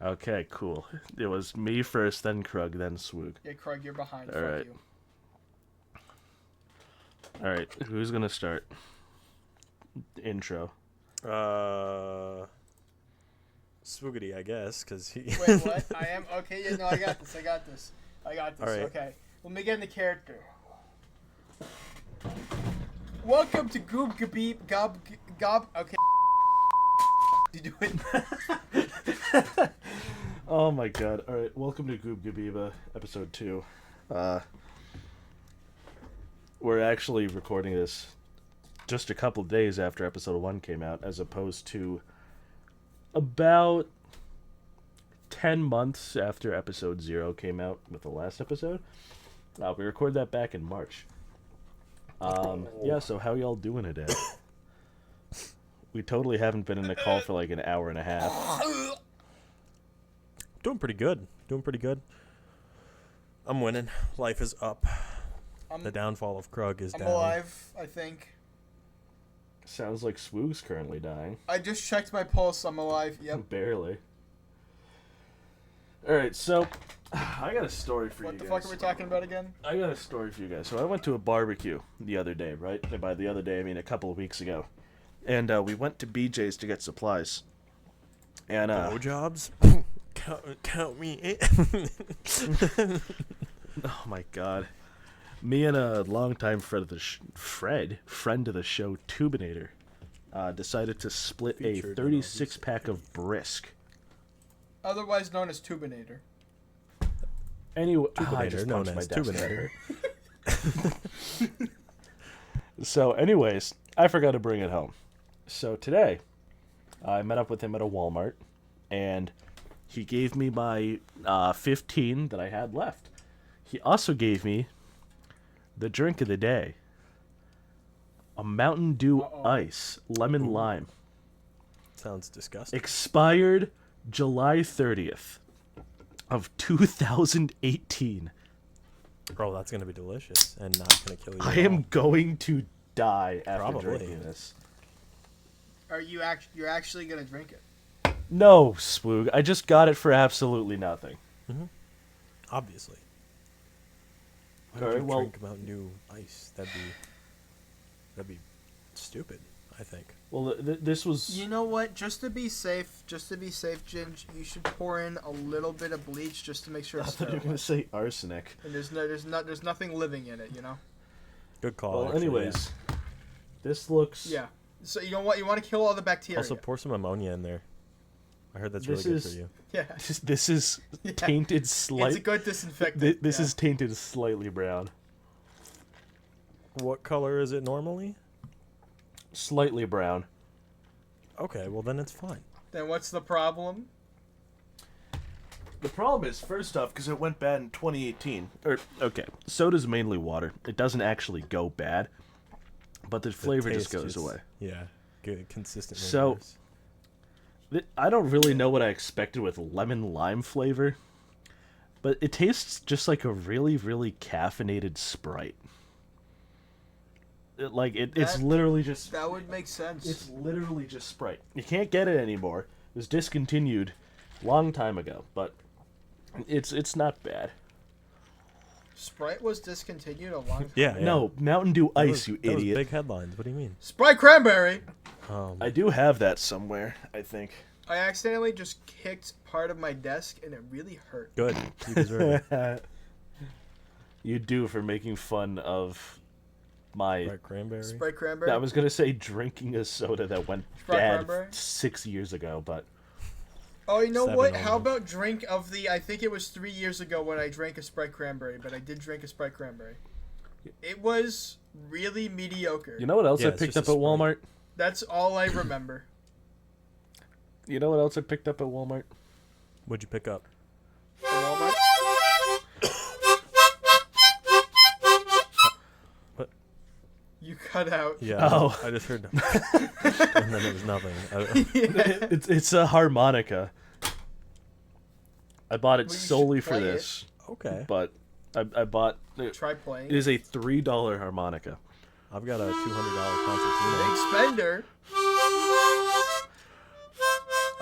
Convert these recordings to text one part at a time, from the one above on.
Okay, cool. It was me first, then Krug, then Swoog. Yeah, Craig, you're behind. All Fuck right. you. All right, who's gonna start? Intro. Swoogity, I guess, because he. Wait, what? I am okay. Yeah, no, I got this. All right. Okay, let me get in the character. Welcome to Goob Gabeeba Gob. Okay. You do it. Oh my god. All right, welcome to Goob Gabeeba, episode 2. We're actually recording this just a couple days after episode 1 came out, as opposed to about 10 months after episode 0 came out with the last episode. We recorded that back in March. Yeah, so how y'all doing today? We totally haven't been in a call for like an hour and a half. Doing pretty good. I'm winning. Life is up. The downfall of Krug is I'm down. alive, I think. Sounds like Swoog's currently dying. I just checked my pulse. I'm alive. Yep. Barely. Alright, so I got a story for What you the guys. fuck are we talking about again? I got a story for you guys. So I went to a barbecue the other day, right? And by the other day, I mean a couple of weeks ago. And we went to BJ's to get supplies. And Blowjobs? count me in. oh my god. Me and a longtime friend of the friend of the show, Tubinator, decided to split Featured a in all these 36-pack of brisk. Otherwise known as Tubinator. Anyway, I Tubinator, just known punched my as desk. Tubinator. So, anyways, I forgot to bring it home. So today, I met up with him at a Walmart, and he gave me my 15 that I had left. He also gave me the drink of the day. A Mountain Dew Ice Lemon Lime. Sounds disgusting. Expired July 30th of 2018. Bro, that's going to be delicious and not going to kill you. I at am all. going to die after Probably. drinking this. Are you you're actually gonna drink it? No, Swoog. I just got it for absolutely nothing. Obviously. Why Alright, would you well- drink Mountain Dew Ice? That'd be stupid, I think. Well, this was... You know what? Just to be safe, Ginge, you should pour in a little bit of bleach just to make sure I it's thought you were sterile. going to say arsenic. And there's nothing living in it, you know. Good call. Well, actually, anyways, this looks... Yeah. So you know what? You want to kill all the yeah. bacteria. Also, pour some ammonia in there. I heard that's really This good is- for you. Yeah. This is Yeah. tainted It's a slightly... good disinfectant. This yeah. is tainted slightly brown. What color is it normally? Slightly brown. Okay, well then it's fine. Then what's the problem? The problem is, first off, because it went bad in 2018. Okay, soda's mainly water. It doesn't actually go bad, but the flavor just taste goes away. Yeah, good, consistently. So- worse. I don't really know what I expected with lemon lime flavor, but it tastes just like a really, really caffeinated Sprite. It's That- literally just... That would make sense. It's literally just Sprite. You can't get it anymore. It was discontinued long time ago, but it's not bad. Sprite was discontinued a long time. Yeah, yeah. No, Mountain Dew That Ice, was- you that was idiot. big headlines. What do you mean? Sprite cranberry. I do have that somewhere, I think. I accidentally just kicked part of my desk and it really hurt. Good. You deserve it. You do, for making fun of my... Right, cranberry. Sprite cranberry. I was going to say drinking a soda that went Sprite bad cranberry? 6 years ago, but... Oh, you know what? 7-Eleven. How about drink of the... I think it was 3 years ago when I drank a Sprite cranberry, but I did drink a Sprite cranberry. It was really mediocre. You know what else Yeah, I it's picked just up a at Walmart? That's all I remember. You know what else I picked up at Walmart? What'd you pick up? From Walmart. What? You cut out. Yeah. Oh. I just heard. And then it was nothing. Yeah. It's a harmonica. I bought it Well, you should solely for play it. this, Okay. but I bought... Try playing. It is a $3 harmonica. I've got a $200 concertina. Big spender.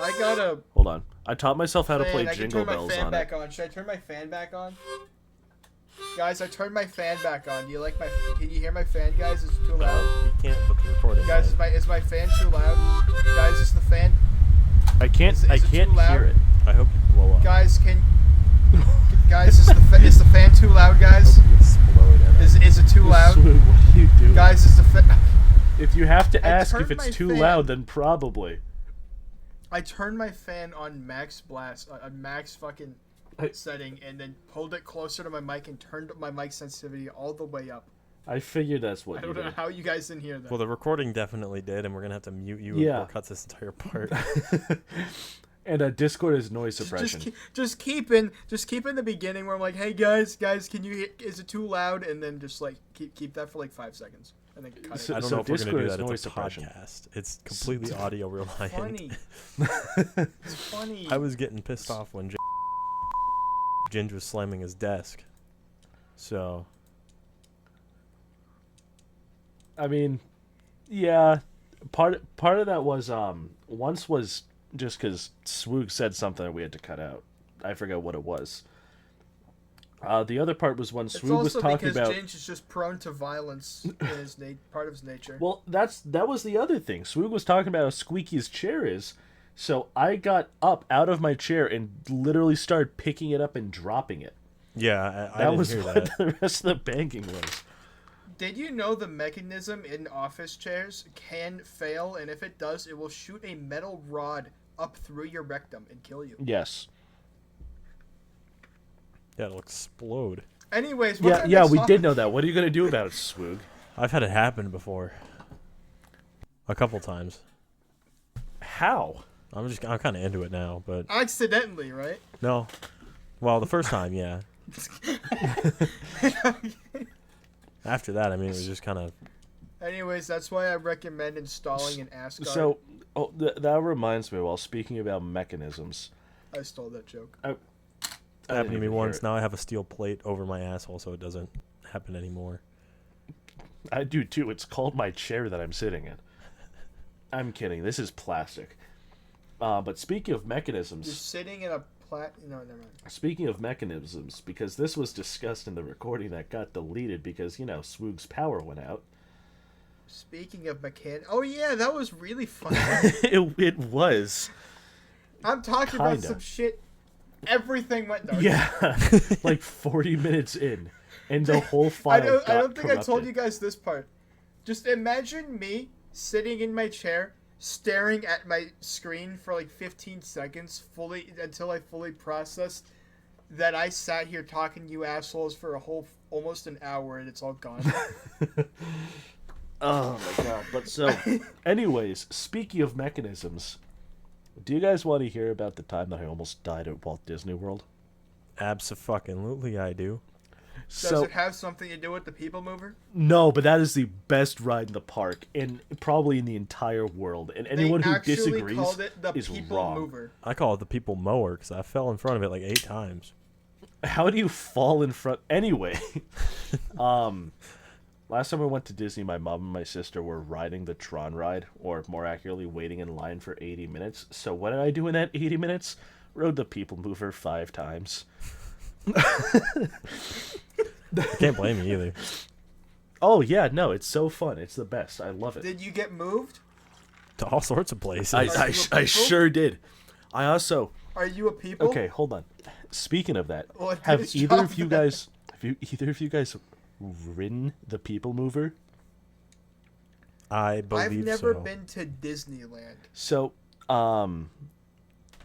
I I got a Hold on. I taught myself how to fan. play I can Jingle turn my Bells fan on back it. on. Should I turn my fan back on? Guys, I turned my fan back on. Do you like my? Can you hear my fan, guys? Is it too loud? You can't put the recording. Guys, on. is my fan too loud? Guys, is the fan? I can't. Is it I can't too loud? hear it. I hope you blow up. Guys, guys, is the fan too loud, guys? I hope you explode at us. Is it too loud? Swoog, what are you doing? Guys, is the fan? if you have to I ask if turned it's my too fan. loud, then probably. I turned my fan on max blast, on max fucking setting, and then pulled it closer to my mic and turned up my mic sensitivity all the way up. I figured that's what I you don't know did. how you guys didn't hear that. Well, the recording definitely did, and we're gonna have to mute you Yeah. or cut this entire part. And Discord is noise suppression. Just keep in the beginning where I'm like, hey guys, can you hear? Is it too loud? And then just like keep that for like 5 seconds, and then cut So- it. I don't so know if we're Discord gonna do is that. noise It's a suppression. podcast. It's completely audio reliant. Funny. It's funny. I was getting pissed off when Ginge was slamming his desk. So I mean, yeah. Part of that was once was just because Swoog said something that we had to cut out. I forget what it was. The other part was when It's Swoog was also talking because about. Ginge is just prone to violence in his part of his nature. Well, that was the other thing. Swoog was talking about how squeaky his chair is, so I got up out of my chair and literally started picking it up and dropping it. yeah, I That didn't was hear what that. the rest of the banging was. Did you know the mechanism in office chairs can fail, and if it does, it will shoot a metal rod up through your rectum and kill you? Yes. Yeah, it'll explode. Anyways, what's Yeah, our yeah, next we topic? did know that. What are you gonna do about it, Swoog? I've had it happen before. A couple times. How? I'm kind of into it now, but Accidentally, right? no. Well, the first time, yeah. After that, I mean, it was just kind of. Anyways, that's why I recommend installing an ass guard. So, that reminds me. While speaking about mechanisms, I stole that joke. I Happened to didn't me even once. hear it. Now I have a steel plate over my asshole, so it doesn't happen anymore. I do too. It's called my chair that I'm sitting in. I'm kidding. This is plastic. But speaking of You're mechanisms, sitting in a No, never mind. speaking of mechanisms, because this was discussed in the recording that got deleted because Swoog's power went out. Speaking of oh yeah, that was really fun. it was. I'm talking about Kinda. some shit. Everything went dark. Yeah, like 40 minutes in, and the whole file I don't think I told corrupted. you guys this part. Just imagine me sitting in my chair, staring at my screen for like 15 seconds, until I fully processed that I sat here talking to you assholes for almost an hour, and it's all gone. Oh my god! But so, anyways, speaking of mechanisms, do you guys want to hear about the time that I almost died at Walt Disney World? Abso-fucking-lutely, I do. Does So it have something to do with the People Mover? no, but that is the best ride in the park, and probably in the entire world. And anyone They who actually disagrees called it the is People wrong. Mover. I call it the people mower because I fell in front of it like 8 times. How do you fall in front? Anyway, last time I went to Disney, my mom and my sister were riding the Tron ride, or more accurately, waiting in line for 80 minutes. So what did I do in that 80 minutes? Rode the People Mover 5 times. I can't blame you either. Oh yeah, no, it's so fun. It's the best. I love it. Did you get moved? To all sorts of places. Are you a I people? sure did. I also Are you a people? okay. Hold on. Speaking of that, Well, it have is either job of you then. guys either of you guys ridden the People Mover? I believe I've never so. been to Disneyland. So,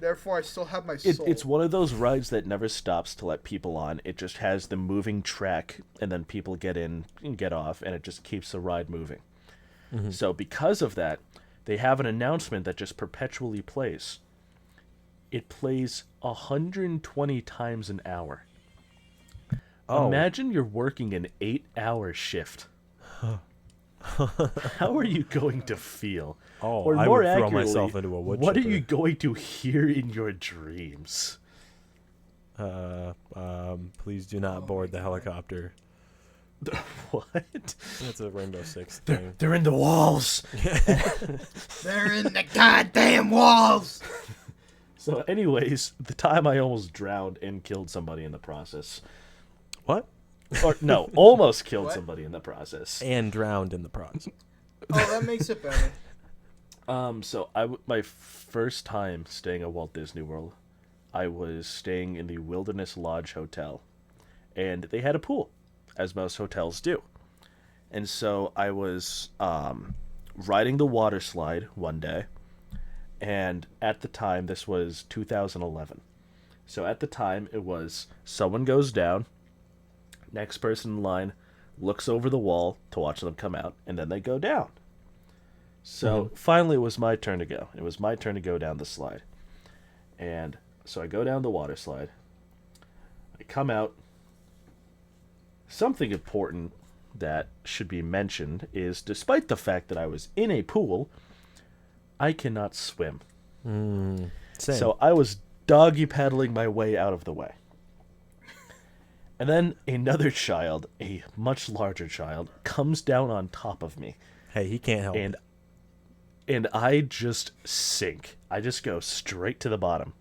Therefore, I still have my soul. it's one of those rides that never stops to let people on. It just has the moving track, and then people get in and get off, and it just keeps the ride moving. Mm-hmm. So, because of that, they have an announcement that just perpetually plays. It plays 120 times an hour. Oh. Imagine you're working an 8-hour shift. How are you going to feel? Oh, Or I more would throw accurately, myself into a wood what are chipper. you going to hear in your dreams? Please do not board the helicopter. What? That's a Rainbow Six thing. They're in the walls. They're in the goddamn walls. So, anyways, the time I almost drowned and killed somebody in the process. What? Or, no, almost killed What? somebody in the process. And drowned in the process. Oh, that makes it better. So my first time staying at Walt Disney World, I was staying in the Wilderness Lodge Hotel, and they had a pool, as most hotels do. And so I was riding the water slide one day, and at the time, this was 2011. So at the time, it was someone goes down, next person in line looks over the wall to watch them come out, and then they go down. So finally, it was my turn to go. It was my turn to go down the slide. And so I go down the water slide. I come out. Something important that should be mentioned is, despite the fact that I was in a pool, I cannot swim. Same. So I was doggy paddling my way out of the way. And then another child, a much larger child, comes down on top of me. Hey, he can't help it. And I just sink. I just go straight to the bottom.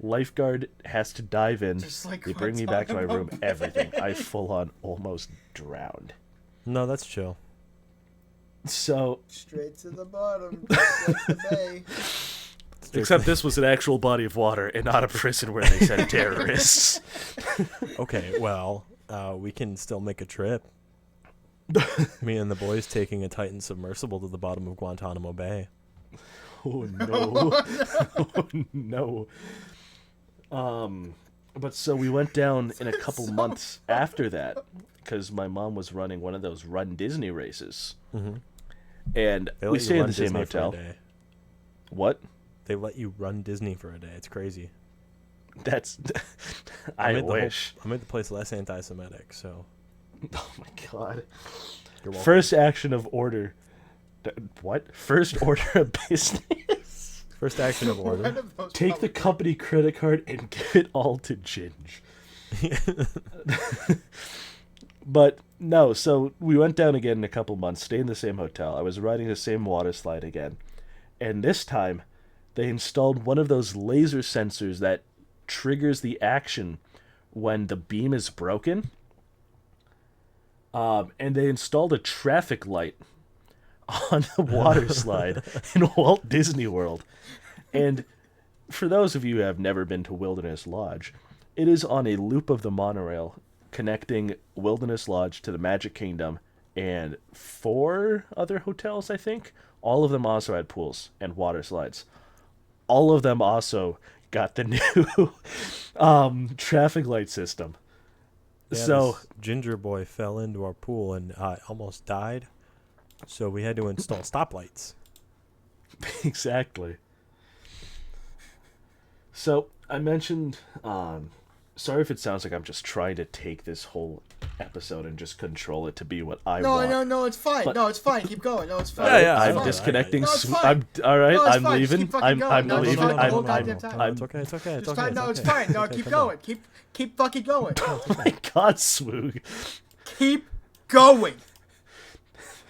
Lifeguard has to dive in. Just like they bring me back to my room. Guantanamo Bay. Everything. I full on almost drowned. No, that's chill. So, Straight to the bottom, just like the bay. except this was an actual body of water and not a prison where they sent terrorists. Okay, well, we can still make a trip. Me and the boys taking a Titan submersible to the bottom of Guantanamo Bay. Oh no. Oh no. But so we went down in a couple months after that because my mom was running one of those Run Disney races. Mm-hmm. And They we let you stayed in run the same Disney for a hotel. day. What? They let you run Disney for a day. It's crazy. That's I made the whole- wish. I made the place less anti-Semitic, so Oh my god. you're welcome. First action of order. What? First order of business. First action of order. One of those Take the probably- company credit card and give it all to Ginge. But no, so we went down again in a couple months, stayed in the same hotel. I was riding the same water slide again. And this time, they installed one of those laser sensors that triggers the action when the beam is broken. And they installed a traffic light on the water slide in Walt Disney World. And for those of you who have never been to Wilderness Lodge, it is on a loop of the monorail connecting Wilderness Lodge to the Magic Kingdom and 4 other hotels, I think. All of them also had pools and water slides. All of them also got the new traffic light system. Yeah, So this ginger boy fell into our pool and almost died. So we had to install stoplights. exactly. So I mentioned, sorry if it sounds like I'm just trying to take this whole episode and just control it to be what I want. No, it's fine. But- No, it's fine. Keep going. No, it's fine. Yeah, yeah, It's I'm fine. disconnecting. No, it's Sw- fine. I'm all right. No, it's I'm fine. Just leaving. keep fucking I'm going. No, it's leaving. fine. The whole goddamn time. It's okay. It's okay. It's Just okay. time. No, it's okay. fine. No, Okay, keep calm down. going. Keep fucking going. Oh my God, Swoog. Keep going.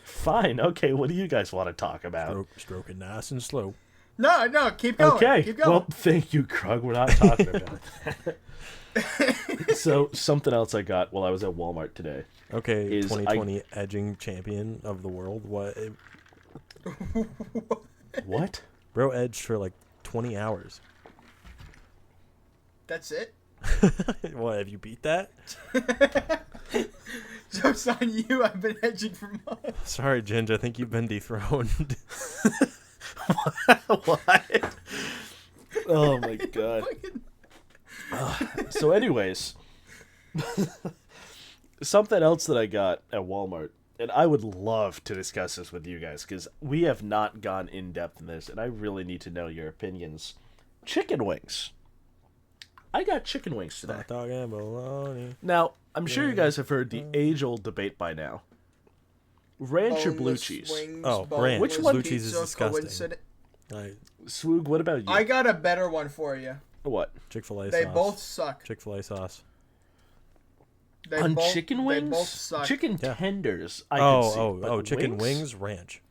Fine. Okay. What do you guys want to talk about? Stroking nice and slow. No, keep going. Okay. Keep going. Well, thank you, Krug. We're not talking about that. So something else I got while I was at Walmart today. Okay, Is 2020 edging champion of the world. What? What? Bro edged for like 20 hours. That's it. What, have you beat that? Joke's on you. I've been hedging for months. Sorry, Ginge, I think you've been dethroned. What? Oh my God. So, anyways, something else that I got at Walmart, and I would love to discuss this with you guys because we have not gone in depth in this, and I really need to know your opinions. Chicken wings. I got chicken wings today. Hot dog and bologna. Now, I'm sure you guys have heard the age-old debate by now. Ranch or blue Boneless cheese? wings, Oh, boneless ranch. Which one? Blue cheese is pizza, disgusting. coincident- Swoog, what about you? I got a better one for you. What? Chick-fil-A They sauce. both suck. Chick-fil-A sauce. They On both, chicken They wings? both suck. Chicken Yeah. tenders, I could see. But chicken wings, ranch.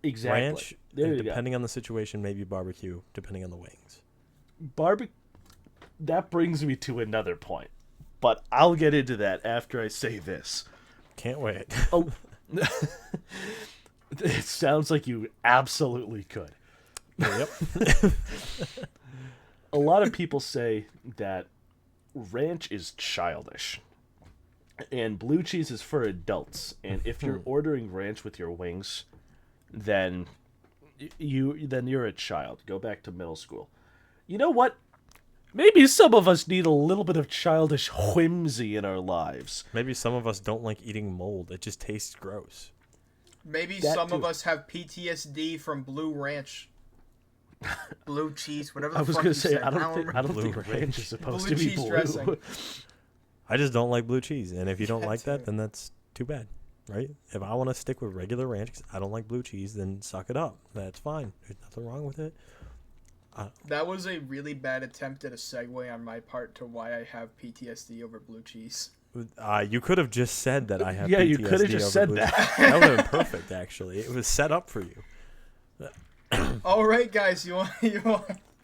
Exactly. Ranch, There and you go. depending on the situation, maybe barbecue, depending on the wings. That brings me to another point, but I'll get into that after I say this. Can't wait. Oh, it sounds like you absolutely could. Yep. A lot of people say that ranch is childish and blue cheese is for adults, and if you're ordering ranch with your wings, then you're a child. Go back to middle school. You know what? Maybe some of us need a little bit of childish whimsy in our lives. Maybe some of us don't like eating mold. It just tastes gross. Maybe That some too. of us have PTSD from blue ranch. Blue cheese, whatever the I was fuck gonna you say said. I don't remember. think Blue ranch ranch. is supposed Blue to be cheese blue. dressing. I just don't like blue cheese, and if you don't Yeah, like that, too. then that's too bad, right? If I want to stick with regular ranch 'cause I don't like blue cheese, then suck it up. That's fine. There's nothing wrong with it. That was a really bad attempt at a segue on my part to why I have PTSD over blue cheese. You could have just said that I have Yeah, PTSD you could have just over said blue that. cheese. That would have been perfect, actually. It was set up for you. All right, guys, you want?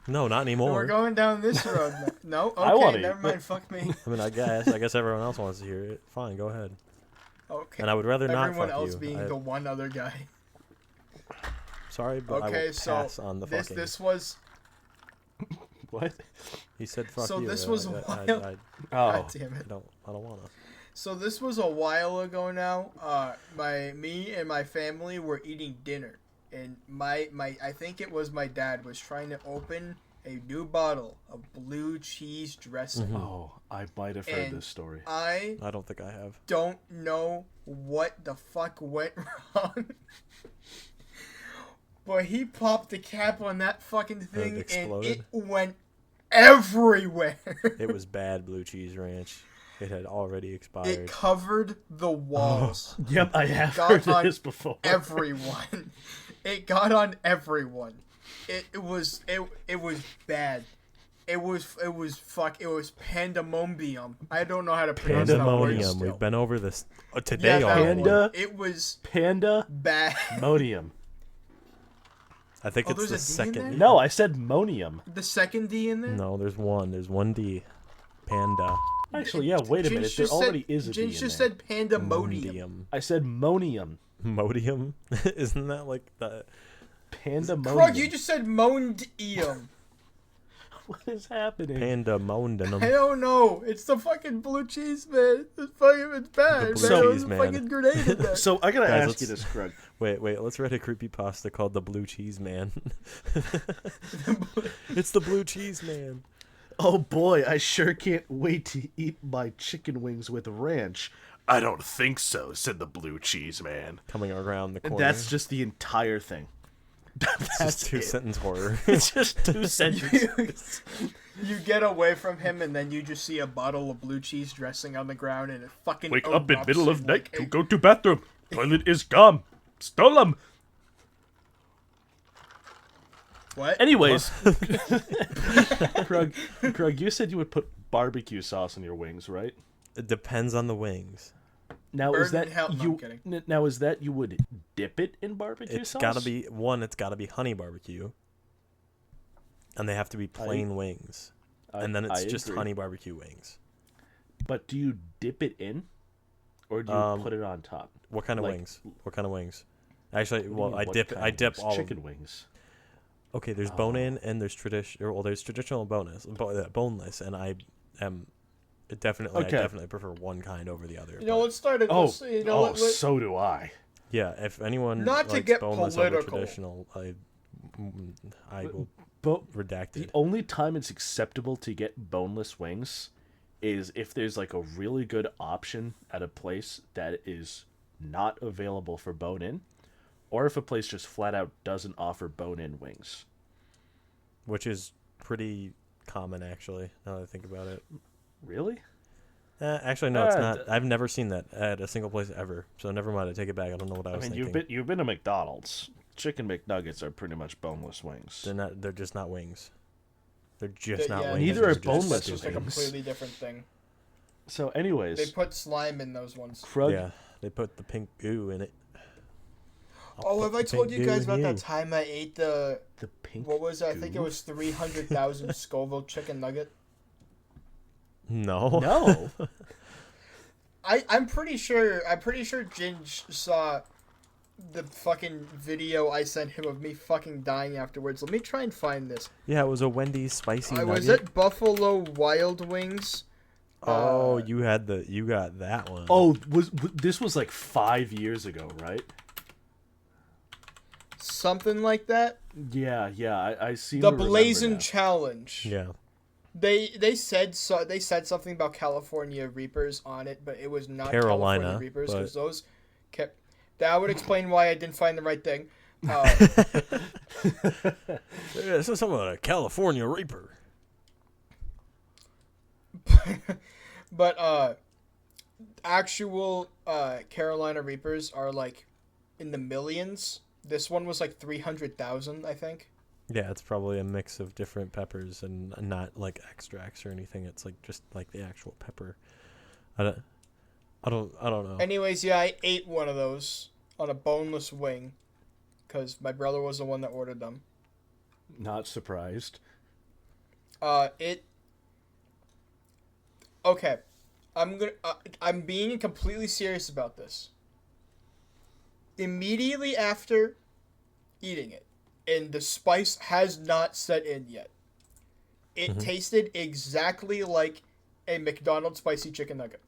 No, not We're anymore. going down this road. No, okay, I wanna never eat. mind. Fuck me. I mean, I guess everyone else wants to hear it. Fine, go ahead. Okay. And I would rather not Everyone fuck else you. being the one other guy. Sorry, but I Okay, will so pass on the fucking. this was What? He said fuck so you. this was a I while. Oh, God damn it. I don't wanna. So this was a while ago now. Me and my family were eating dinner, and my I think it was my dad was trying to open a new bottle of blue cheese dressing. oh, I might have heard And this story. I I don't think I have. don't know what the fuck went wrong. But he popped the cap on that fucking thing and exploded? it went everywhere. It was bad blue cheese ranch. It had already expired. It covered the walls. Yep, I have got heard on this before. Everyone. It got on everyone. It was bad. It was pandemonium. I don't know how to pronounce that word Pandemonium. still. We've been over this today that already. one. Panda- It was Panda bad. monium. I think Oh, it's the there's a D in second. there? No, I said monium. The second D in there? No, there's one. There's one D. Panda. Actually, yeah. Wait a minute. There just already is a D Jinx in just there. said pandemonium. Mondium. I said monium. Modium? Isn't that like the? Pandemonium. Krug, you just said mondium. What is happening? I Pandemonium. don't know. It's the fucking blue cheese, man. It's bad. blue man. There cheese was a man. fucking grenade in there. So I gotta Guys, ask you let's- this, Krug. Wait. Let's write a creepypasta called the Blue Cheese Man. It's the Blue Cheese Man. Oh boy, I sure can't wait to eat my chicken wings with ranch. I don't think so, said the blue cheese man. Coming around the corner. That's just the entire thing. That's That's two it. sentence horror. It's just two sentences. You get away from him, and then you just see a bottle of blue cheese dressing on the ground, and it fucking Wake up in erupts middle of in, night like, to go to bathroom. Toilet is gone. Stole 'em. What? Anyways, Krug, you said you would put barbecue sauce on your wings, right? It depends on the wings. Now is Burn in that hell- no, you? I'm kidding. Now is that you would dip it in barbecue It's sauce? gotta be one. It's gotta be honey barbecue, and they have to be plain wings. And then it's I just agree. honey barbecue wings. But do you dip it in, or do you put it on top? What kind of Like- wings? What kind of wings? Actually, What do you well, mean, I what dip. kind I of dip wings? all chicken of. wings. Okay, there's bone in and there's traditional. Well, there's traditional boneless, and I am definitely. Okay. I definitely prefer one kind over the other. You know, but- let's start it. Oh, Let's, you know, let- so do I. yeah. If anyone Not to likes get boneless over political. traditional, I will But redact the it. only time it's acceptable to get boneless wings is if there's like a really good option at a place that is not available for bone in, or if a place just flat out doesn't offer bone in wings. Which is pretty common, actually. Now that I think about it. Really? Actually, no, it's Uh, not. I've never seen that at a single place ever. So never mind. I take it back. I don't know what I I was mean, thinking. you've been to McDonald's. Chicken McNuggets are pretty much boneless wings. They're not. They're just not wings. They're just yeah, not yeah, wings. Neither They're are just boneless That's just a stupid. wings. completely different thing. So, They anyways, put slime in those ones. Krug, Yeah, they put the pink goo in it. Oh, have I told you Pink guys goo about and that time I ate the pink. what was it? I think it goo? was 300,000 Scoville chicken nugget. No. No. I'm pretty sure Ginge saw the fucking video I sent him of me fucking dying afterwards. Let me try and find this. Yeah, it was a Wendy's spicy I nugget. was at Buffalo Wild Wings. Oh, you got that one. Oh, this was like 5 years ago, right? Something like that. Yeah, I see. The Blazin' Challenge. Yeah. They said something about California Reapers on it, but it was not Carolina, California Reapers because but- those kept. That would explain why I didn't find the right thing. Yeah, this is some of a California Reaper. But actual Carolina Reapers are like in the millions. This one was like 300,000, I think. Yeah, it's probably a mix of different peppers and not like extracts or anything. It's like just like the actual pepper. I don't know. Anyways, yeah, I ate one of those on a boneless wing because my brother was the one that ordered them. Not surprised. Okay, I'm being completely serious about this. Immediately after eating it, and the spice has not set in yet, it tasted exactly like a McDonald's spicy chicken nugget.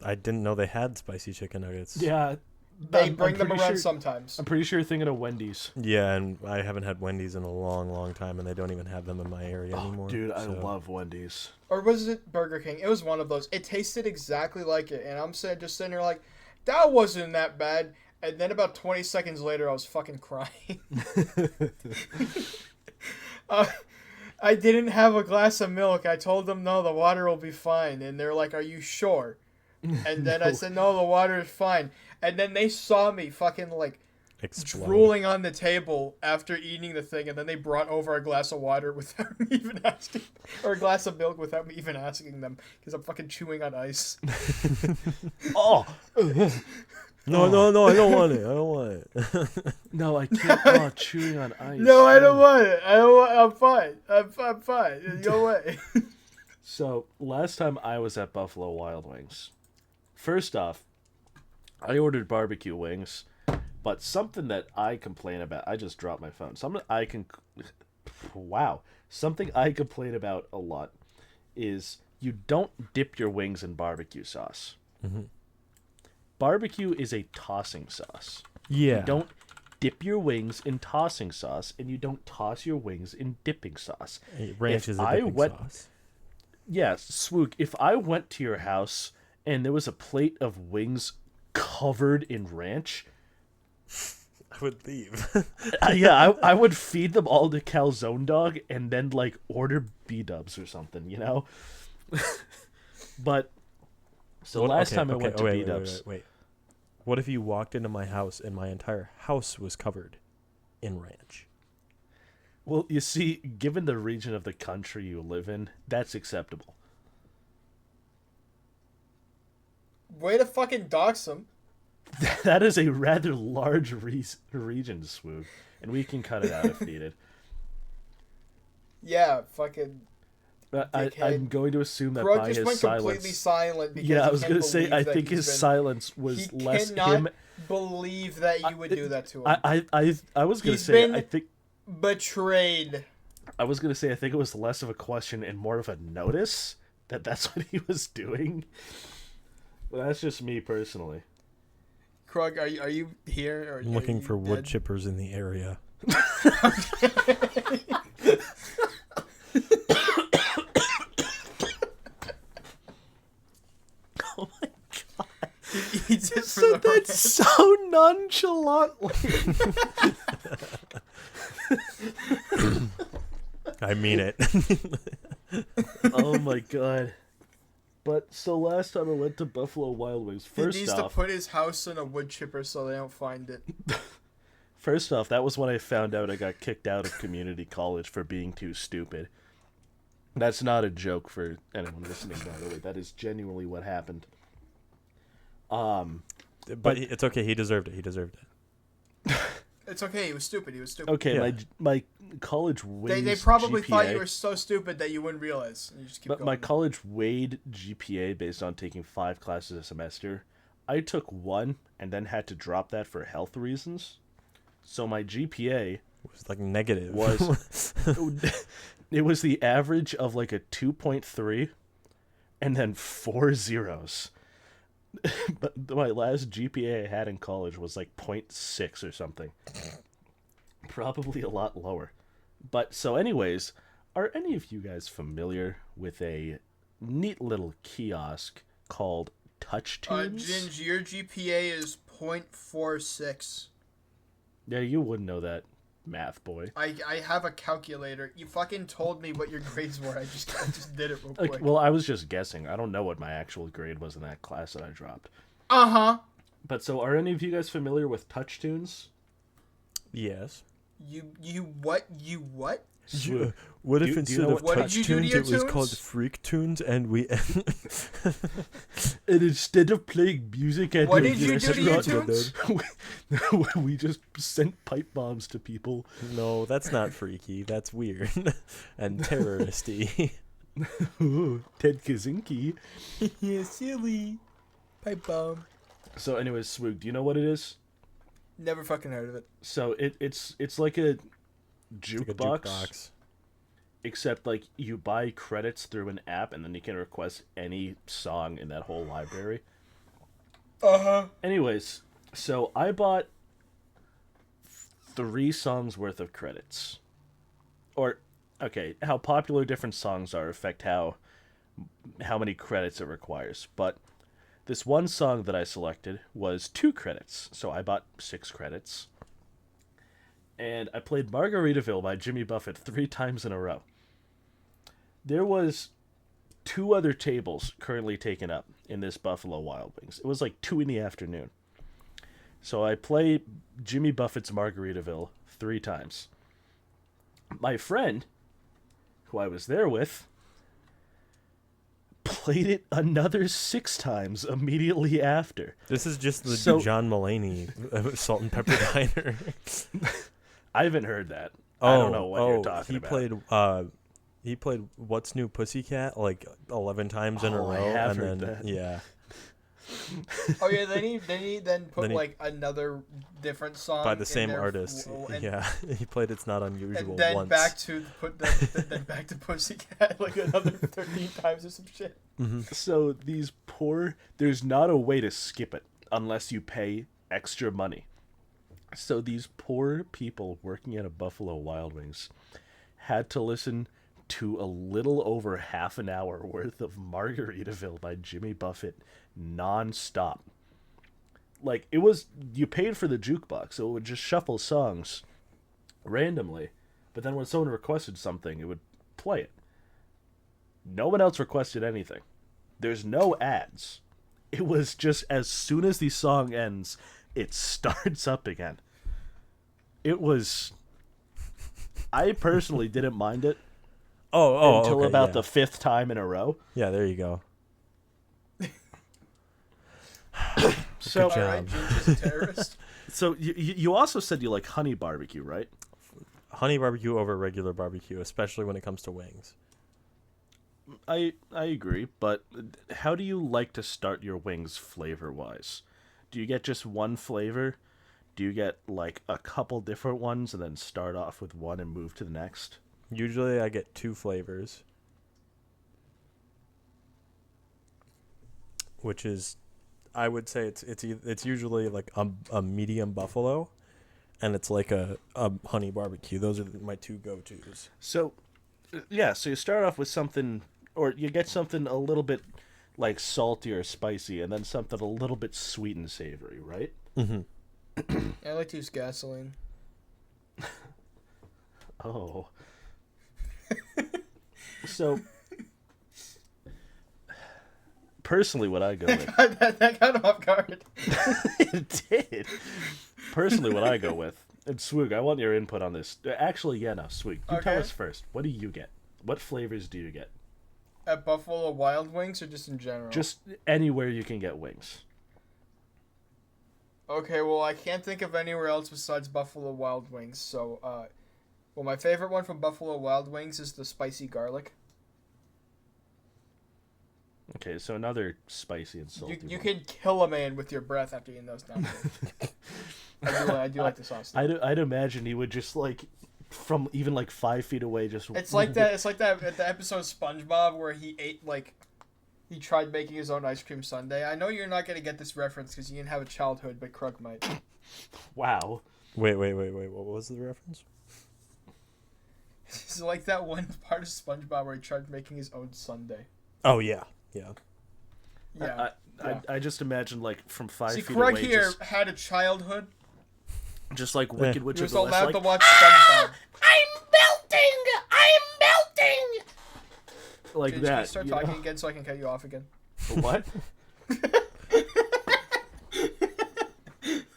I didn't know they had spicy chicken nuggets. Yeah, They bring them pretty around sure- sometimes. I'm pretty sure you're thinking of Wendy's. Yeah, and I haven't had Wendy's in a long, long time, and they don't even have them in my area Oh, anymore. dude, I so- love Wendy's. Or was it Burger King? It was one of those. It tasted exactly like it, and I'm just sitting there like, that wasn't that bad. And then about 20 seconds later, I was fucking crying. I didn't have a glass of milk. I told them, no, the water will be fine. And they're like, are you sure? And then I said, no, the water is fine. And then they saw me fucking like Explode. drooling on the table after eating the thing. And then they brought over a glass of water without me even asking. Or a glass of milk without me even asking them. Because I'm fucking chewing on ice. Oh, No, I don't want it. I don't want it. no, I can't. Oh, chewing on ice. No, I don't want it. I'm fine. I'm fine. Go away. So, last time I was at Buffalo Wild Wings, first off, I ordered barbecue wings, but something that I complain about, I just dropped my phone. Something I complain about a lot is you don't dip your wings in barbecue sauce. Mm-hmm. Barbecue is a tossing sauce. Yeah. You don't dip your wings in tossing sauce, and you don't toss your wings in dipping sauce. Ranch If is a I dipping went- sauce. Yes, Swoog, if I went to your house and there was a plate of wings covered in ranch, I would leave. I would feed them all to Calzone Dog and then, like, order B-dubs or something, you know? But, so last time I went to B-dubs... Wait. What if you walked into my house and my entire house was covered in ranch? Well, you see, given the region of the country you live in, that's acceptable. Way to fucking dox them. That is a rather large region, Swoog, and we can cut it out if needed. Yeah, fucking. I'm going to assume that Bro by just his went silence... completely silent because Yeah, I he was can't going to say, believe I that think he's his been- silence was he less cannot him... believe that you would do that to him. I was going to He's say, been- I think... Betrayed. I was going to say, I think it was less of a question and more of a notice that that's what he was doing. But that's just me personally. Krug, are you here? Or I'm looking are you for wood dead? chippers in the area. Oh my god. He did for Said the that rant. so nonchalantly. I mean it. Oh my god. But so last time I went to Buffalo Wild Wings, He first needs to off, put his house in a wood chipper so they don't find it. that was when I found out I got kicked out of community college for being too stupid. That's not a joke for anyone listening, by the way. That is genuinely what happened. But it's okay. He deserved it. It's okay. He was stupid. Okay, Yeah. my college Wade They probably GPA, thought you were so stupid that you wouldn't realize. You just keep but going. my college Wade GPA based on taking 5 classes a semester. I took one and then had to drop that for health reasons. So my GPA It was like negative. was it was the average of like a 2.3 and then 4 zeros. But my last GPA I had in college was like 0.6 or something. Probably a lot lower. But so anyways, are any of you guys familiar with a neat little kiosk called Touch Tunes? Ginge, your GPA is 0.46. Yeah, you wouldn't know that, math boy. I have a calculator. You fucking told me what your grades were. I just did it real Like, quick. well, I was just guessing. I don't know what my actual grade was in that class that I dropped. Uh-huh. But so, are any of you guys familiar with Touch Tunes? Yes. You what? What if do you instead know of what did touch you do to tunes, your it was called tunes? freak tunes, and we And instead of playing music and What did you do to your tunes? we just sent pipe bombs to people. No, that's not freaky. That's weird and terroristy. Ooh, Ted Kaczynski. Yeah, silly. Pipe bomb. So, anyways, Swoog, do you know what it is? Never fucking heard of it. So it's like a It's like a jukebox, jukebox. except like you buy credits through an app, and then you can request any song in that whole library. Uh-huh. Anyways, so I bought 3 songs worth of credits. Or, okay, how popular different songs are affect how many credits it requires. But this one song that I selected was 2 credits, so I bought 6 credits. And I played Margaritaville by Jimmy Buffett 3 times in a row. There was 2 other tables currently taken up in this Buffalo Wild Wings. It was like 2 in the afternoon. So I play Jimmy Buffett's Margaritaville 3 times. My friend, who I was there with, played it another 6 times immediately after. This is just the So- John Mulaney Salt and Pepper Diner. I haven't heard that. I don't know what you're talking about. He played What's New Pussycat like 11 times in a Oh, I row, have and heard then that. yeah, Oh yeah, then he put Then he- like another different song by the in same there artist. and, Yeah, he played It's Not Unusual and then once. back to then back to Pussycat like another 13 times or some shit. So these poor, there's not a way to skip it unless you pay extra money. So these poor people working at a Buffalo Wild Wings had to listen to a little over half an hour worth of Margaritaville by Jimmy Buffett non-stop. Like, it was, you paid for the jukebox, so it would just shuffle songs randomly. But then when someone requested something, it would play it. No one else requested anything. There's no ads. It was just as soon as the song ends, it starts up again. It was... I personally didn't mind it until okay, about yeah. the 5th time in a row. Yeah, there you go. So, Good job. Alright, Jinx is a terrorist. so you also said you like honey barbecue, right? Honey barbecue over regular barbecue, especially when it comes to wings. I agree, but how do you like to start your wings flavor-wise? Do you get just one flavor? Do you get like a couple different ones and then start off with one and move to the next? Usually, I get 2 flavors, which is, I would say it's usually like a medium buffalo, and it's like a honey barbecue. Those are my 2 go-tos. So, yeah, so you start off with something, or you get something a little bit like salty or spicy, and then something a little bit sweet and savory, right? Mm-hmm. I like to use gasoline. Oh. So, personally, what I go with... that got him off guard. It did. Personally, what I go with... And Swoog, I want your input on this. Actually, yeah, no, Swoog, you tell Okay. us first. What do you get? What flavors do you get? At Buffalo Wild Wings or just in general? Just anywhere you can get wings. Okay, well, I can't think of anywhere else besides Buffalo Wild Wings. So, well, my favorite one from Buffalo Wild Wings is the spicy garlic. Okay, so another spicy and salty You one. can kill a man with your breath after eating those down. I do like the sauce. I'd imagine he would just like from even like 5 feet away just. It's like that. It's like that at the episode of SpongeBob where he ate like. He tried making his own ice cream sundae. I know you're not gonna get this reference because you didn't have a childhood, but Krug might. Wow. Wait. What was the reference? It's like that one part of SpongeBob where he tried making his own sundae. Oh yeah. Yeah. I just imagine like from 5 See, feet Krug away, here had a childhood. just like Wicked Witch He of was the West. allowed Like, to watch SpongeBob. I'm melting. Like Can that. you start you talking know? again so I can cut you off again? What?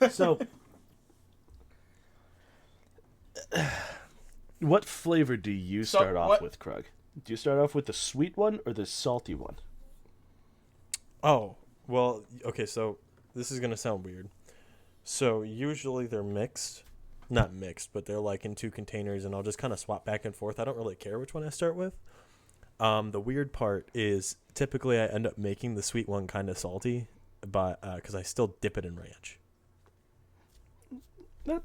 So, what flavor do you start off with, Krug? Do you start off with the sweet one or the salty one? Oh, well, okay, so this is going to sound weird. So usually they're mixed. Not mixed, but they're like in 2 containers, and I'll just kind of swap back and forth. I don't really care which one I start with. The weird part is typically I end up making the sweet one kind of salty, but because I still dip it in ranch.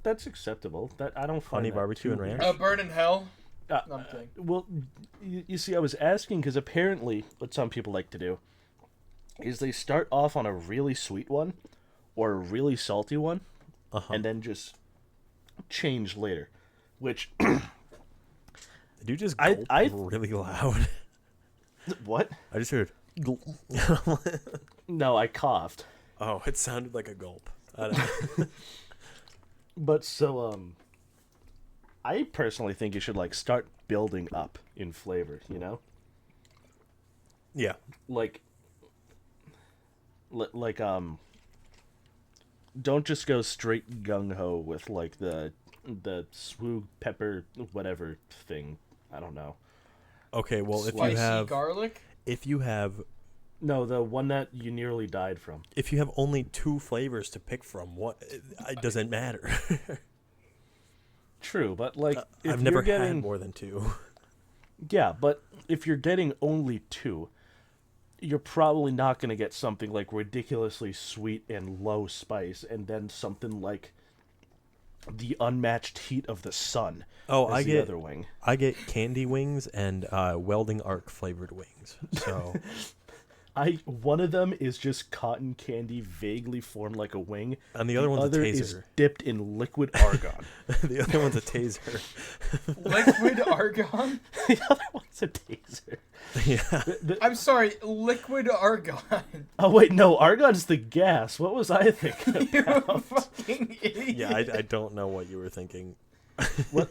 That's acceptable. That I don't find Honey that barbecue too and weird. ranch? Burn in hell. Uh, No, I'm kidding. Well, you see, I was asking because apparently what some people like to do is they start off on a really sweet one or a really salty one, and then just change later. Which Did you just gulp really loud? what? I just heard. No, I coughed. Oh, it sounded like a gulp. I don't know. But so I personally think you should like start building up in flavor. You know, Yeah. like don't just go straight gung ho with like the swoog pepper whatever thing. I don't know. Okay, well, Spicy garlic. if you have No, the one that you nearly died from. if you have only 2 flavors to pick from, what it doesn't matter. True, but like if I've never you're getting had more than 2. yeah, but if you're getting only 2, you're probably not going to get something like ridiculously sweet and low spice, and then something like the unmatched heat of the sun. Oh, as I the get other wing. I get candy wings and welding arc flavored wings. So One of them is just cotton candy vaguely formed like a wing. and the other one's a is taser. dipped in liquid argon. The other one's a taser. Liquid argon. The other one's a taser. Yeah. I'm sorry, liquid argon. Oh wait, no, argon's the gas. What was I thinking You about? fucking idiot. Yeah, I don't know what you were thinking.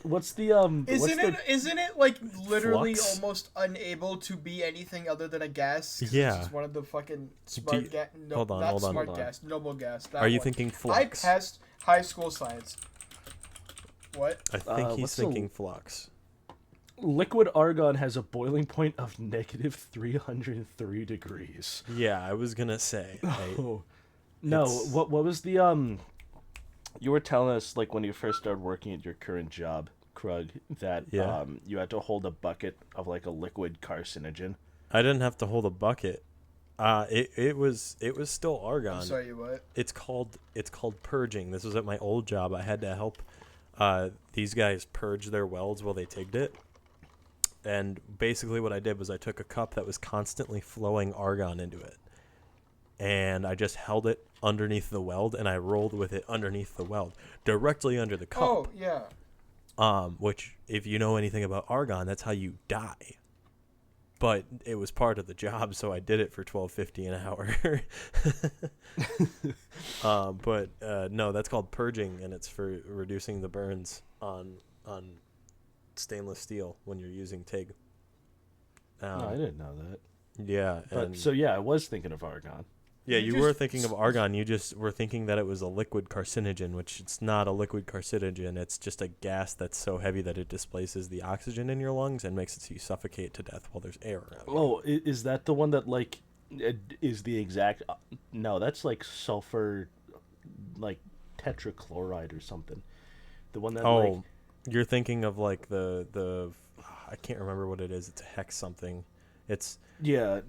What's the Isn't it like literally Flux? almost unable to be anything other than a gas? 'Cause Yeah. It's just one of the fucking smart gas. No, hold on, not hold on, smart hold on. gas. Noble gas. That Are you one. thinking I flux? passed high school science. What? I think he's what's the- thinking flux. Liquid argon has a boiling point of negative 303 degrees. Yeah, I was gonna say. Oh. No, It's- what was the you were telling us like when you first started working at your current job, Krug, that Yeah. you had to hold a bucket of like a liquid carcinogen. I didn't have to hold a bucket. It was still argon. I'm sorry, what? It's called purging. This was at my old job. I had to help these guys purge their welds while they tigged it. And basically what I did was I took a cup that was constantly flowing argon into it. And I just held it underneath the weld and I rolled with it underneath the weld, directly under the cup. Oh yeah. Which if you know anything about argon, that's how you die. But it was part of the job, so I did it for $12.50 an hour. But no, that's called purging, and it's for reducing the burns on stainless steel when you're using TIG. No, I didn't know that. Yeah, But and so yeah, I was thinking of argon. yeah, You you were just- thinking of argon. You just were thinking that it was a liquid carcinogen, which it's not a liquid carcinogen. It's just a gas that's so heavy that it displaces the oxygen in your lungs and makes it so you suffocate to death while there's air around. Oh, is that the one that like is the exact? No, that's like sulfur like tetrachloride or something. The one that Oh, you're thinking of like the I can't remember what it is. It's a hex something. It's I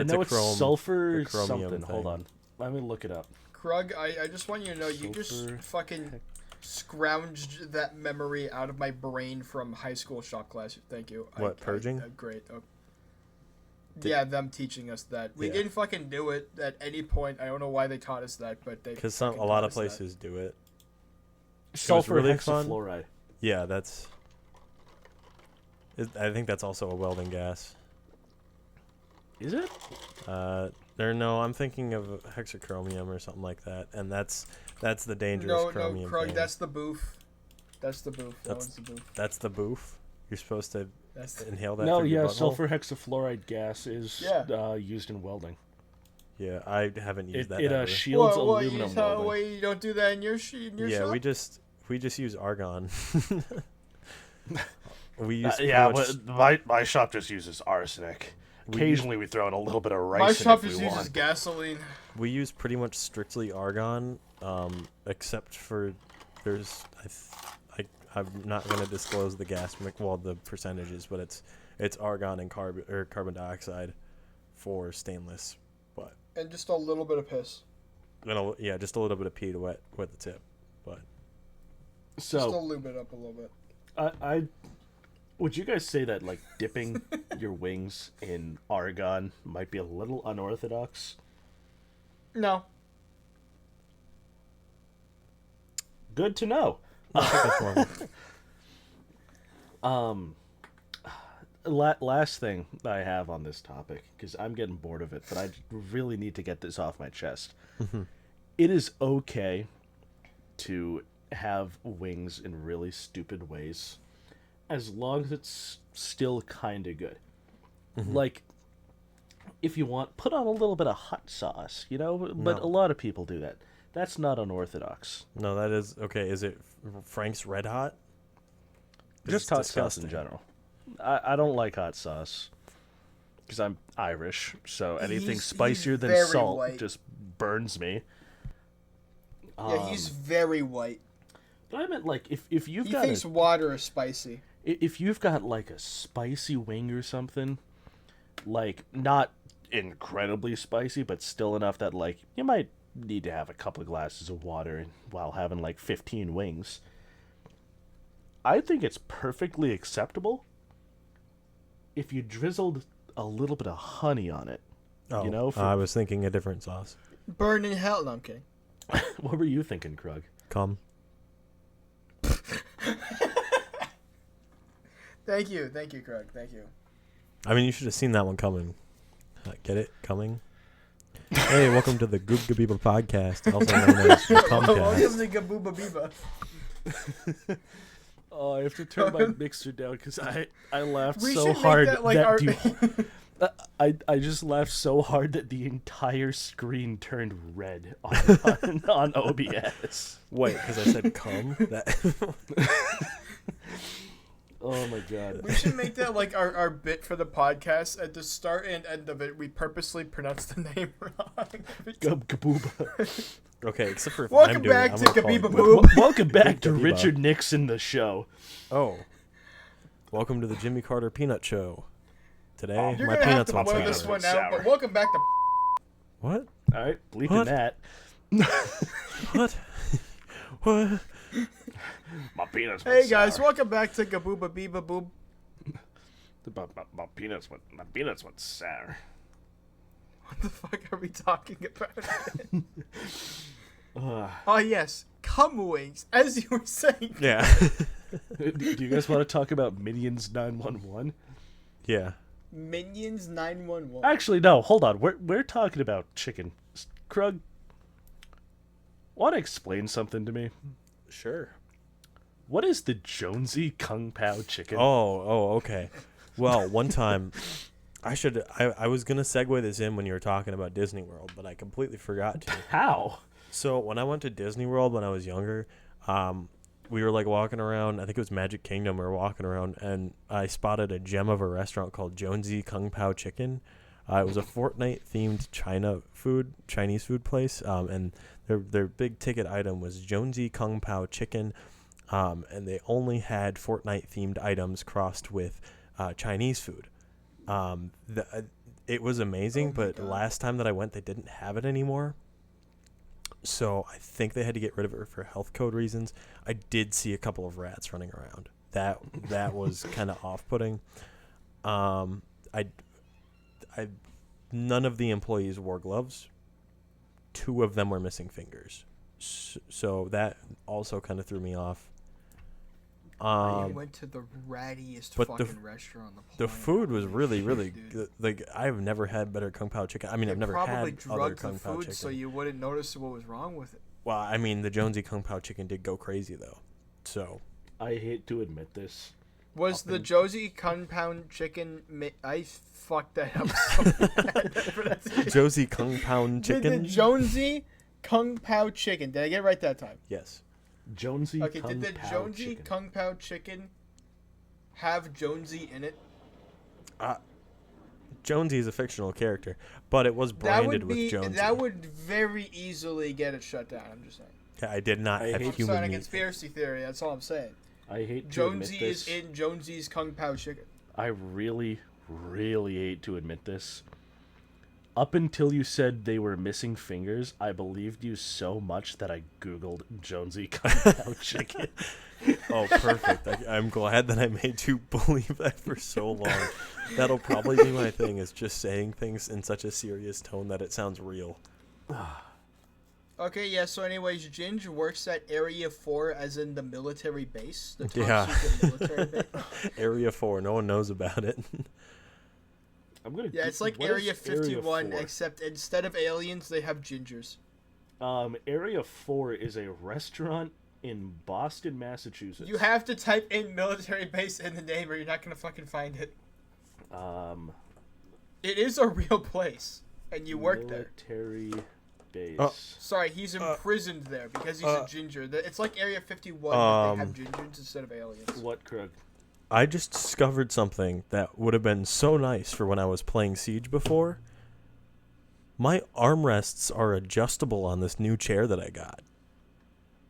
know it's sulfur something. Hold on, let me look it up. Krug, I just want you to know you just fucking scrounged that memory out of my brain from high school shop class. Thank you. What, purging? Great. Yeah, them teaching us that. We didn't fucking do it at any point. I don't know why they taught us that, but they. Because a lot of places do it. Sulfur really hexafluoride. Yeah, I think that's also a welding gas. Is it? No, I'm thinking of hexachromium or something like that, and that's the dangerous chromium. No, Krug, thing. that's the boof. That's the boof. That's the boof. You're supposed to inhale that. No, through your butthole? sulfur hexafluoride gas is used in welding. Yeah, I haven't used that. It ever. shields aluminum welding. Wait, you don't do that in your shop? Yeah, we just use argon. We use my shop just uses arsenic. Occasionally we throw in a little bit of rice. My shop just uses gasoline. We use pretty much strictly argon, except for I'm not going to disclose the the percentages, but it's argon and carbon dioxide for stainless, and just a little bit of piss. Just a little bit of pee to wet the tip, but so just to lube it up a little bit. I would you guys say that like dipping your wings in argon might be a little unorthodox? No. Good to know. I think that's normal. Last thing I have on this topic, because I'm getting bored of it, but I really need to get this off my chest. It is okay to have wings in really stupid ways, as long as it's still kind of good. Like, if you want, put on a little bit of hot sauce, but a lot of people do that. That's not unorthodox. No, that is okay. Is it Frank's Red Hot? Just hot sauce in general. I don't like hot sauce because I'm Irish, so anything spicier than salt just burns me. Yeah, he's very white. But I meant like if you've got he thinks water is spicy. If you've got like a spicy wing or something, like not incredibly spicy, but still enough that like you might need to have a couple of glasses of water while having like 15 wings. I think it's perfectly acceptable if you drizzled a little bit of honey on it. I was thinking a different sauce. Burn in hell. No, I'm kidding. What were you thinking, Krug? Cum. Thank you, Krug. Thank you. I mean, you should have seen that one coming. Get it? Coming? Hey, welcome to the Goob Gabeeba podcast, also known as the Comcast. Welcome to Goob Gabeeba. Oh, I have to turn my mixer down because I laughed so hard I just laughed so hard that the entire screen turned red on OBS. Wait, because I said cum? Oh my god. We should make that like our bit for the podcast. At the start and end of it, we purposely pronounce the name wrong. Goob Gabeeba. Okay, except for if welcome I'm doing back it, to Gabeeba Boob. Welcome back to Richard Nixon, the show. Oh. Welcome to the Jimmy Carter Peanut Show. Today, You're my gonna peanuts have to went blur sour. this one out, but welcome back to. What? All right, bleeping What? that. What? What? My peanuts. Hey guys, welcome back to Gabooba Beeba Boob. My peanuts went sour. What the fuck are we talking about? Oh yes, cum wings, as you were saying. Yeah. Do you guys want to talk about Minions 911? Yeah. Minions 911. Actually, no. Hold on. We're talking about chicken. Krug, want to explain something to me? Sure. What is the Jonesy Kung Pao chicken? Oh, okay. Well, one time, I was gonna segue this in when you were talking about Disney World, but I completely forgot to. How? So when I went to Disney World when I was younger, we were like walking around. I think it was Magic Kingdom. We were walking around, and I spotted a gem of a restaurant called Jonesy Kung Pao Chicken. It was a Fortnite themed Chinese food place, and their big ticket item was Jonesy Kung Pao chicken, and they only had Fortnite themed items crossed with Chinese food. It was amazing, but last time that I went, they didn't have it anymore. So I think they had to get rid of it for health code reasons. I did see a couple of rats running around. That was kind of off-putting. None of the employees wore gloves. 2 of them were missing fingers. So that also kind of threw me off. I went to the rattiest fucking restaurant on the planet. The food was really, really good. Like, I've never had better Kung Pao chicken. I mean, I've never had other Kung Pao chicken. So you wouldn't notice what was wrong with it. Well, I mean, the Jonesy Kung Pao chicken did go crazy, though. So I hate to admit this. Was the Josie Kung Pao chicken... I fucked that up so bad. Josie Kung Pao chicken? Did the Jonesy Kung Pao chicken... Did I get it right that time? Yes. Jonesy Okay, Kung did the Pao Jonesy chicken. Kung Pao chicken have Jonesy in it? Jonesy is a fictional character, but it was branded with Jonesy. That would very easily get it shut down, I'm just saying. Yeah, I did not have I'm human starting a meat. conspiracy theory, that's all I'm saying. I hate to Jonesy admit this. is in Jonesy's Kung Pao chicken. I really, really hate to admit this. Up until you said they were missing fingers, I believed you so much that I Googled Jonesy Kung Pao chicken. Oh, perfect. I'm glad that I made you believe that for so long. That'll probably be my thing, is just saying things in such a serious tone that it sounds real. Okay, yeah, so anyways, Ginge works at Area 4, as in the military base. The top Yeah. secret military base. Area 4, no one knows about it. Yeah, it's like what Area is 51, Area 4? except instead of aliens, they have gingers. Area 4 is a restaurant in Boston, Massachusetts. You have to type in military base in the name or you're not going to fucking find it. It is a real place, and you work there. Military base. Sorry, he's imprisoned there because he's a ginger. It's like Area 51, but they have gingers instead of aliens. What, Krug? I just discovered something that would have been so nice for when I was playing Siege before. My armrests are adjustable on this new chair that I got.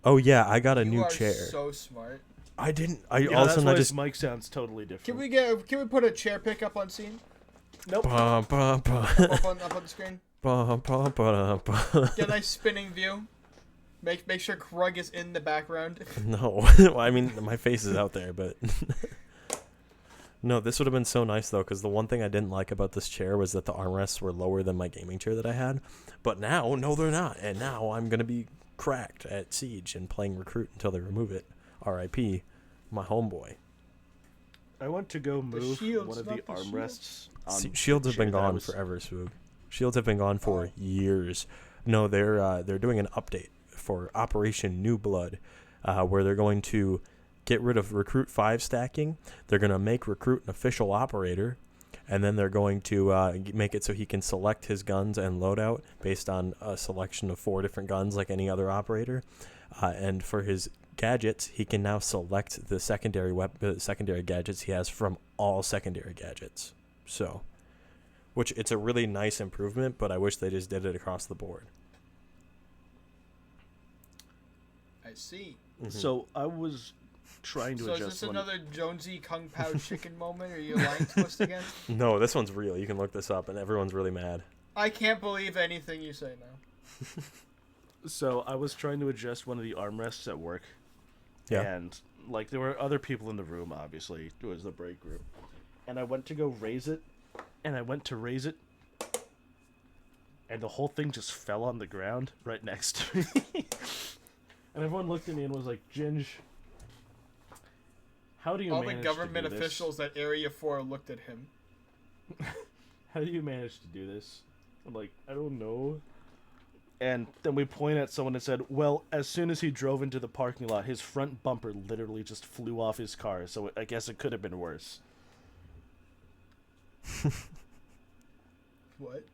Oh yeah, I got a new chair. You are so smart. I didn't. Yeah, all of a that's sudden why I his just. mic sounds totally different. Can we put a chair pick up on scene? Nope. Up on the screen. Get a nice spinning view. Make sure Krug is in the background. No, well, I mean my face is out there, but no, this would have been so nice though, because the one thing I didn't like about this chair was that the armrests were lower than my gaming chair that I had. But now, no, they're not, and now I'm gonna be cracked at Siege and playing Recruit until they remove it. R.I.P. my homeboy. I want to go move shields, one of not the the armrests. On Shields have chair been that I gone was- forever, Swoog. Shields have been gone for years. No, they're doing an update for Operation New Blood, where they're going to get rid of Recruit 5 stacking. They're going to make Recruit an official operator, and then they're going to make it so he can select his guns and loadout based on a selection of 4 different guns like any other operator. And for his gadgets, he can now select the secondary gadgets he has from all secondary gadgets. So, which it's a really nice improvement, but I wish they just did it across the board. I see. So I was trying to So is adjust this one. another Jonesy Kung Pao chicken moment? Are you lying to us again? No, this one's real. You can look this up, and everyone's really mad. I can't believe anything you say now. So I was trying to adjust one of the armrests at work. Yeah. And like there were other people in the room, obviously. It was the break room. And I went to go raise it, and I went to raise it, and the whole thing just fell on the ground right next to me. And everyone looked at me and was like, "Ginge, how do you All the manage government to do officials at Area 4 looked at him. this? How do you manage to do this?" I'm like, "I don't know." And then we point at someone and said, "Well, as soon as he drove into the parking lot, his front bumper literally just flew off his car, so I guess it could have been worse." What?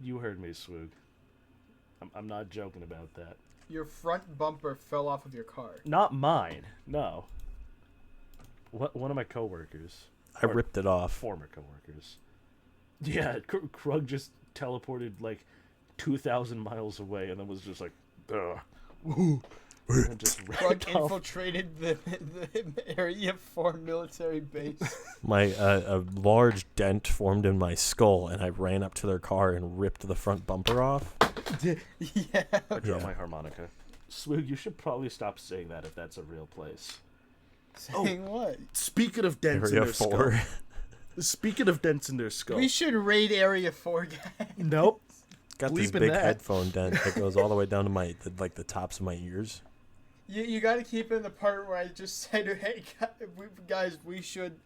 You heard me, Swoog. I'm not joking about that. Your front bumper fell off of your car. Not mine. No. One of my coworkers. I Or ripped it off. Former coworkers. Yeah, Krug just teleported like 2,000 miles away, and then was just like, ugh. And just ran Krug infiltrated the Area 4 military base. My a large dent formed in my skull, and I ran up to their car and ripped the front bumper off. Yeah. I dropped my harmonica. Swoog, you should probably stop saying that if that's a real place. Saying what? Speaking of dents in Area their 4. skull. Speaking of dents in their skull. We should raid Area 4, guys. Nope. Got this Bleeping big that. headphone dent that goes all the way down to the tops of my ears. You got to keep in the part where I just said, hey, guys, we should...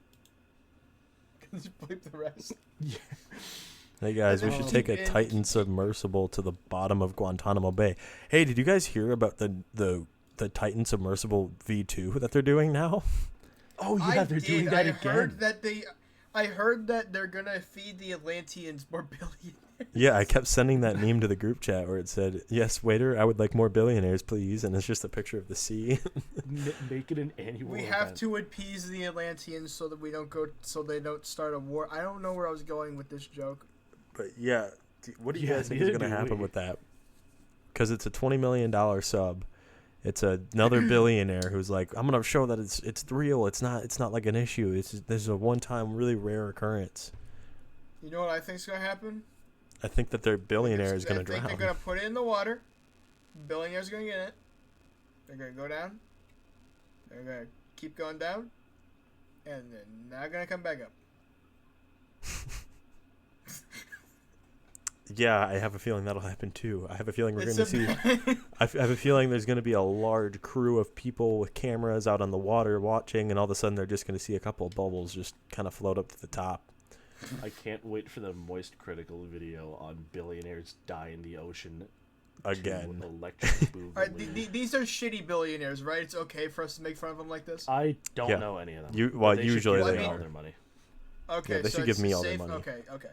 Just bleep the rest. Hey guys, we And should then take keep a in- Titan submersible to the bottom of Guantanamo Bay. Hey, did you guys hear about the Titan submersible V2 that they're doing now? Oh yeah, they're doing that again. I heard that they're gonna feed the Atlanteans more billionaires. Yeah, I kept sending that meme to the group chat where it said, "Yes, waiter, I would like more billionaires, please," and it's just a picture of the sea. Make it an annual. We have to appease the Atlanteans so that so they don't start a war. I don't know where I was going with this joke. But yeah, what do you Yeah, guys think is neither going to do happen we. with that? Because it's a $20 million sub. It's another billionaire who's like, I'm gonna show that it's real. It's not like an issue. There's a one-time, really rare occurrence. You know what I think's gonna happen? I think that their billionaire is gonna I think drown. they're gonna put it in the water. Billionaire's gonna get it. They're gonna go down. They're gonna keep going down, and then not gonna come back up. Yeah, I have a feeling that'll happen too. I have a feeling we're It's going to see. I have a feeling there's going to be a large crew of people with cameras out on the water watching, and all of a sudden they're just going to see a couple of bubbles just kind of float up to the top. I can't wait for the Moist Critical video on billionaires die in the ocean. Again. To electric boogaloo. All right, these are shitty billionaires, right? It's okay for us to make fun of them like this. I don't Yeah. know any of them. Well, but they should usually give they me all are. their money. Okay, Yeah, they so should give it's me all their safe. money. Okay.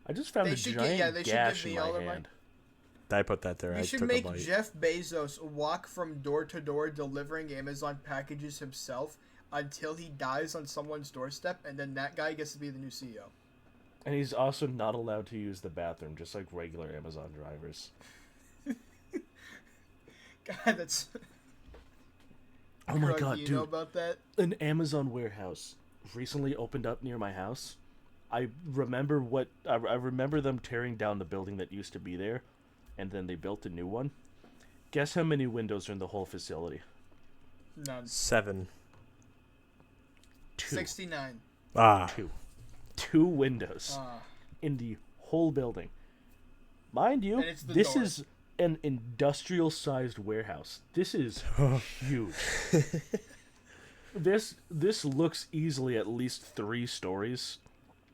I just found They a should giant they should gash give in me all my their hand. I put that there. We I should took make a bite. Jeff Bezos walk from door to door delivering Amazon packages himself until he dies on someone's doorstep, and then that guy gets to be the new CEO. And he's also not allowed to use the bathroom, just like regular Amazon drivers. God, that's. Oh my Krug, god, do you dude. know about that? An Amazon warehouse recently opened up near my house. I remember them tearing down the building that used to be there, and then they built a new one. Guess how many windows are in the whole facility? None. 7. 2. 69. Ah. 2 windows Ah. in the whole building. Mind you, And it's the this door. is an industrial-sized warehouse. This is huge. This looks easily at least 3 stories.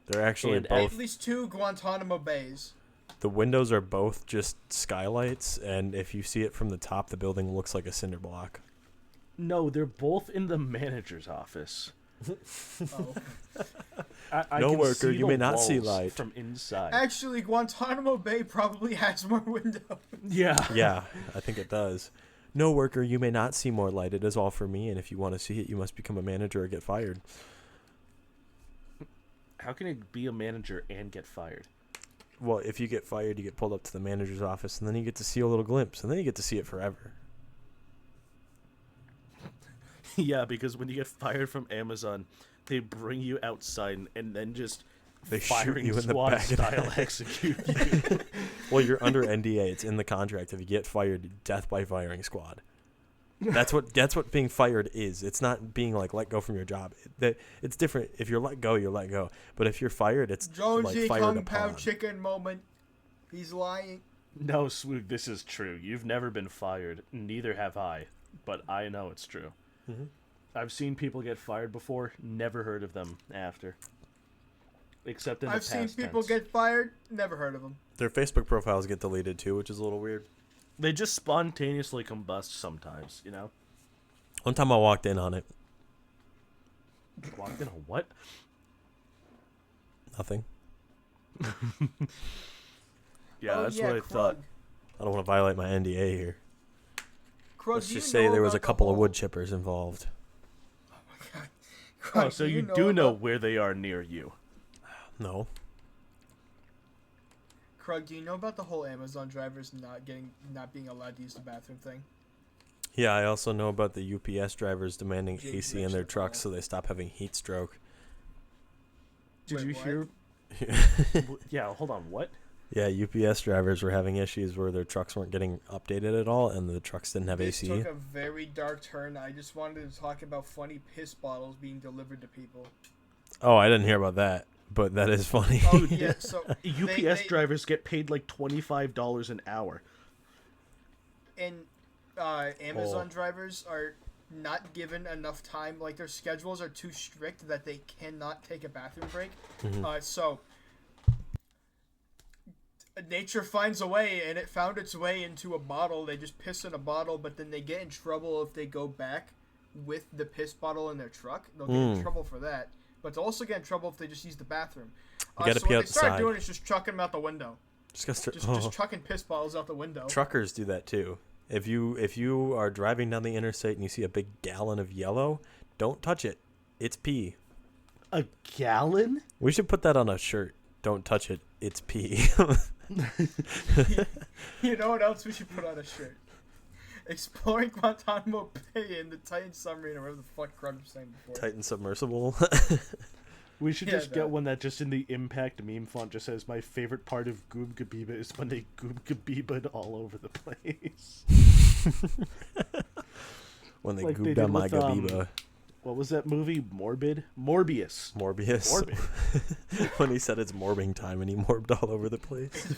They're actually And both. At least 2 Guantanamo Bays. The windows are both just skylights, and if you see it from the top, the building looks like a cinder block. No, they're both in the manager's office. Oh. I No can worker, see you the may not see walls light. from inside. Actually, Guantanamo Bay probably has more windows. Yeah. Yeah, I think it does. No worker, you may not see more light. It is all for me, and if you want to see it, you must become a manager or get fired. How can it be a manager and get fired? Well, if you get fired, you get pulled up to the manager's office, and then you get to see a little glimpse, and then you get to see it forever. Yeah, because when you get fired from Amazon, they bring you outside and then just They shoot firing you in the squad back of the style head. execute you. Well, you're under NDA. It's in the contract. If you get fired, death by firing squad. That's what being fired is. It's not being like let go from your job. It's different. If you're let go, you're let go. But if you're fired, it's Jonesy like fired Kung Pao upon. chicken moment. He's lying. No, Swoog, this is true. You've never been fired. Neither have I. But I know it's true. Mhm. I've seen people get fired before. Never heard of them after. Except in the I've past seen people tense. get fired. Never heard of them. Their Facebook profiles get deleted too, which is a little weird. They just spontaneously combust sometimes, you know? One time I walked in on it. Walked in a what? Nothing. Yeah, Oh, that's yeah, what I thought. Krug. I don't want to violate my NDA here. Krug, Let's do just you say know there was a about the couple of whole- wood chippers involved. Oh my god. Oh, Krug, so you do know about- where they are near you. No. Krug, do you know about the whole Amazon drivers not being allowed to use the bathroom thing? Yeah, I also know about the UPS drivers demanding James AC in mentioned their it trucks all. so they stop having heat stroke. Did Wait, you what? hear? Yeah, hold on. What? Yeah, UPS drivers were having issues where their trucks weren't getting updated at all, and the trucks didn't have This AC. took a very dark turn. I just wanted to talk about funny piss bottles being delivered to people. Oh, I didn't hear about that, but that is funny. Oh yeah, so UPS drivers get paid like $25 an hour. and Amazon Oh. drivers are not given enough time. Like their schedules are too strict that they cannot take a bathroom break. Mhm. So nature finds a way, and it found its way into a bottle. They just piss in a bottle, but then they get in trouble if they go back with the piss bottle in their truck. They'll get in trouble for that. But they'll also get in trouble if they just use the bathroom. You gotta so pee what they started outside. doing is just chucking them out the window. Just chucking piss bottles out the window. Truckers do that too. If you are driving down the interstate and you see a big gallon of yellow, don't touch it. It's pee. A gallon? We should put that on a shirt. Don't touch it. It's pee. You know what else we should put on a shirt? Exploring Guantanamo Bay in the Titan submarine, or whatever the fuck Crud was saying before. Titan submersible. We should Yeah, just that. get one that just in the impact meme font just says, "My favorite part of Goob Gabeeba is when they Goob Gabeeba'd all over the place." When they Like they gooped did on my with, Gabeeba. What was that movie? Morbius. Morbius. Morbid. When he said it's morbing time and he morbed all over the place.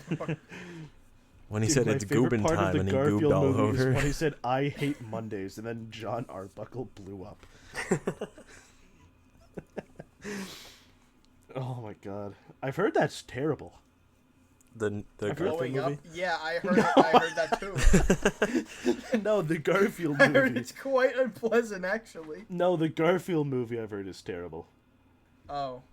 When he Dude, said my it's favorite goobin' part of time the and he Garfield goobed all movie is over. when he said, "I hate Mondays," and then John Arbuckle blew up. Oh my god. I've heard that's terrible. The I've heard Garfield Blowing up? movie? Yeah, I heard that too. No, the Garfield I heard movie. it's quite unpleasant, actually. No, the Garfield movie I've heard is terrible. Oh.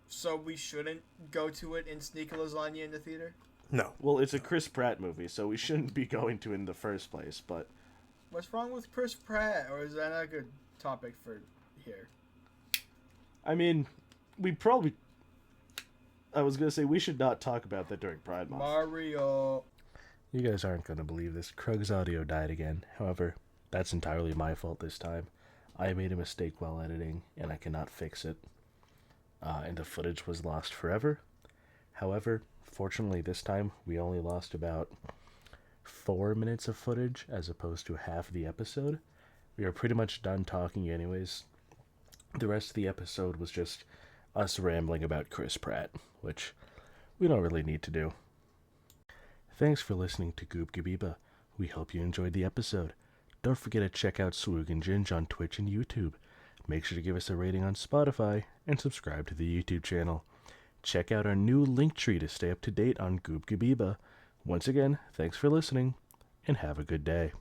So we shouldn't go to it and sneak a lasagna in the theater? No. Well, it's a Chris Pratt movie, so we shouldn't be going to it in the first place, but What's wrong with Chris Pratt? Or is that not a good topic for here? I mean, I was gonna say we should not talk about that during Pride Month. Mario. You guys aren't gonna believe this. Krug's audio died again. However, that's entirely my fault this time. I made a mistake while editing, and I cannot fix it. And the footage was lost forever. However, fortunately this time, we only lost about 4 minutes of footage as opposed to half the episode. We are pretty much done talking anyways. The rest of the episode was just us rambling about Chris Pratt, which we don't really need to do. Thanks for listening to Goob Gabeeba. We hope you enjoyed the episode. Don't forget to check out Swoog and Ginge on Twitch and YouTube. Make sure to give us a rating on Spotify and subscribe to the YouTube channel. Check out our new link tree to stay up to date on Goob Gabeeba. Once again, thanks for listening and have a good day.